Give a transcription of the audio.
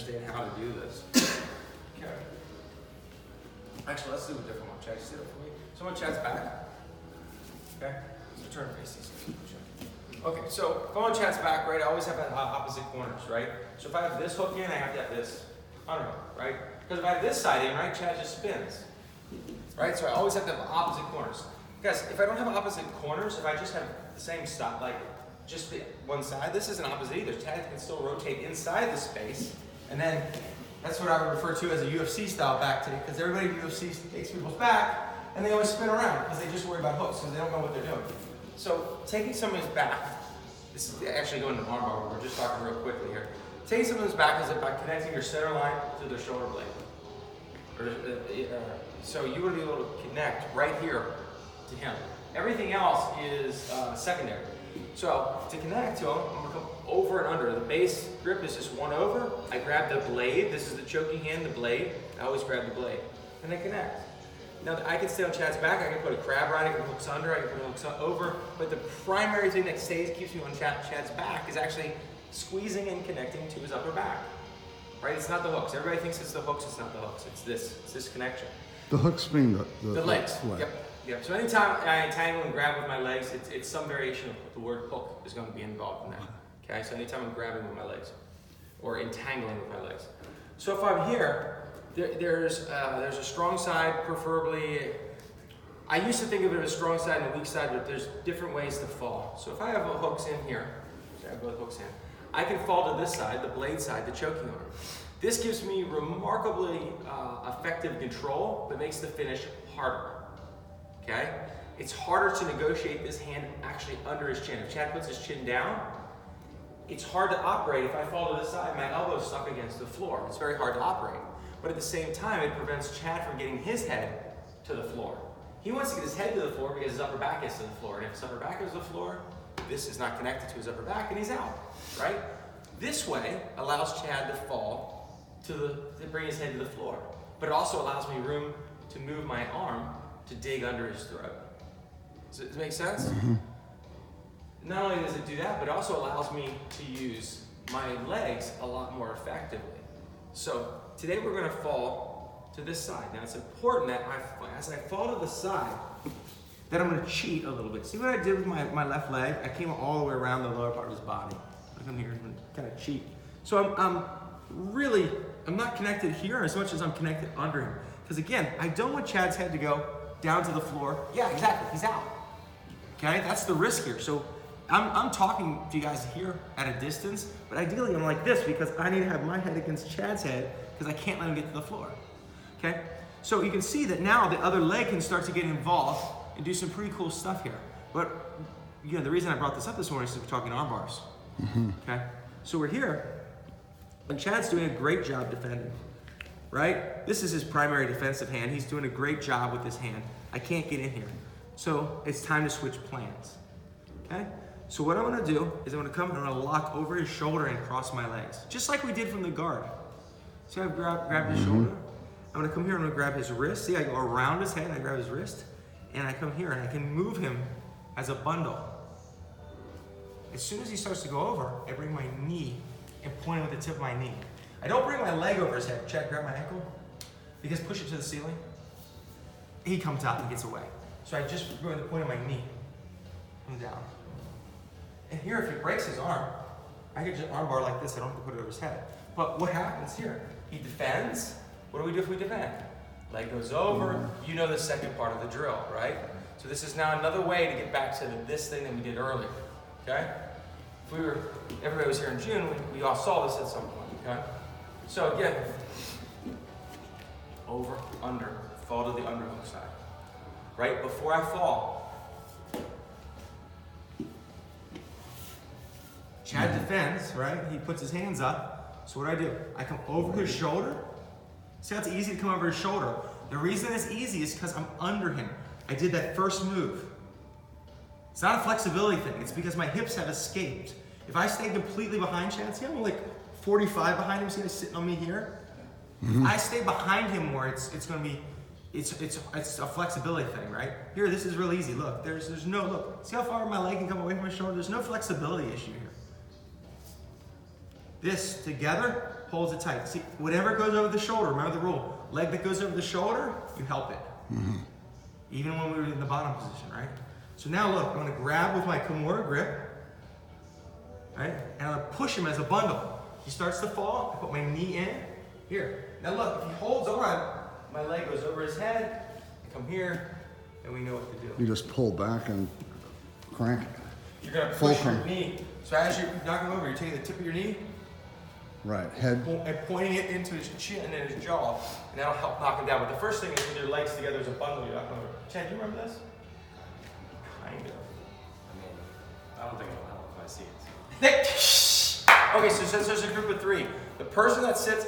understand how to do this. Okay. Actually, let's do a different one. Chad, you sit up for me. So I'm on Chad's back. Okay? So turn face these. Okay, so if I'm on Chad's back, right, I always have opposite corners, right? So if I have this hook in, I have to have this underhook, right? Because if I have this side in, right, Chad just spins. Right? So I always have to have opposite corners. Guys, if I don't have opposite corners, if I just have the same stop, like just the one side, this isn't opposite either. Chad can still rotate inside the space, and then that's what I would refer to as a UFC style back take, because everybody in UFC takes people's back, and they always spin around, because they just worry about hooks, because they don't know what they're doing. So taking somebody's back, this is actually going to arm bar, we're just talking real quickly here. Taking someone's back is by connecting your center line to their shoulder blade. So you would be able to connect right here to him. Everything else is secondary. So to connect to him, I'm gonna come over and under. The base grip is just one over. I grab the blade. This is the choking hand, the blade. I always grab the blade. And I connect. Now I can stay on Chad's back. I can put a crab ride, I can put hooks under, I can put hooks over. But the primary thing that keeps me on Chad's back is actually squeezing and connecting to his upper back. Right? It's not the hooks. Everybody thinks it's the hooks. It's not the hooks. It's this connection. The hooks mean the legs. Yep. So anytime I entangle and grab with my legs, it's some variation of the word hook is going to be involved in that. Okay. So anytime I'm grabbing with my legs or entangling with my legs. So if I'm here, there's a strong side, preferably. I used to think of it as a strong side and a weak side, but there's different ways to fall. So if I have hooks in here, I have both hooks in, I can fall to this side, the blade side, the choking arm. This gives me remarkably effective control, but makes the finish harder. Okay? It's harder to negotiate this hand actually under his chin. If Chad puts his chin down, it's hard to operate. If I fall to this side, my elbow's stuck against the floor. It's very hard to operate. But at the same time, it prevents Chad from getting his head to the floor. He wants to get his head to the floor because his upper back is to the floor. And if his upper back is to the floor, this is not connected to his upper back and he's out, right? This way allows Chad to fall to bring his head to the floor. But it also allows me room to move my arm to dig under his throat. Does it make sense? Mm-hmm. Not only does it do that, but it also allows me to use my legs a lot more effectively. So today we're going to fall to this side. Now it's important that as I fall to the side, that I'm going to cheat a little bit. See what I did with my left leg? I came all the way around the lower part of his body. I come here and kind of cheat. So I'm not connected here as much as I'm connected under him. Because again, I don't want Chad's head to go down to the floor. Yeah, exactly, he's out. Okay, that's the risk here. So I'm talking to you guys here at a distance, but ideally I'm like this because I need to have my head against Chad's head because I can't let him get to the floor. Okay, so you can see that now the other leg can start to get involved and do some pretty cool stuff here. But you know, the reason I brought this up this morning is we're talking arm bars. Mm-hmm. Okay, so we're here, and Chad's doing a great job defending. Right? This is his primary defensive hand. He's doing a great job with his hand. I can't get in here. So it's time to switch plans. Okay? So what I'm going to do is I'm going to come and I'm going to lock over his shoulder and cross my legs. Just like we did from the guard. So I've grabbed his shoulder. I'm going to come here and I'm going to grab his wrist. See, I go around his head and I grab his wrist. And I come here and I can move him as a bundle. As soon as he starts to go over, I bring my knee and point him with the tip of my knee. I don't bring my leg over his head. Chad, grab my ankle. Because push it to the ceiling. He comes out and gets away. So I just bring the point of my knee. Come down. And here, if he breaks his arm, I can just arm bar like this. I don't have to put it over his head. But what happens here? He defends. What do we do if we defend? Leg goes over. You know the second part of the drill, right? So this is now another way to get back to this thing that we did earlier. Okay? If everybody was here in June, we all saw this at some point. Okay? So again, over, under, fall to the underhook side. Right before I fall, Chad defends, right? He puts his hands up. So what do? I come over his shoulder. See how it's easy to come over his shoulder? The reason it's easy is because I'm under him. I did that first move. It's not a flexibility thing. It's because my hips have escaped. If I stay completely behind Chad, see I'm like 45 behind him, see he's sitting on me here? Mm-hmm. If I stay behind him more, it's gonna be, it's a flexibility thing, right? Here, this is real easy. Look, there's no, look, see how far my leg can come away from my shoulder? There's no flexibility issue here. This together holds it tight. See, whatever goes over the shoulder, remember the rule. Leg that goes over the shoulder, you help it. Even when we were in the bottom position, right? So now look, I'm gonna grab with my Kimura grip, right? And I'm gonna push him as a bundle. He starts to fall, I put my knee in, here. Now look, if he holds on, my leg goes over his head, I come here, and we know what to do. You just pull back and crank. You're gonna push your knee. So as you're knocking over, you're taking the tip of your knee, right, head. and pointing it into his chin and his jaw, and that'll help knock him down. But the first thing is with your legs together as a bundle, you're knocking over. Chad, do you remember this? Kind of. I mean, I don't think it'll help if I see it. Okay, so since there's a group of 3, the person that sits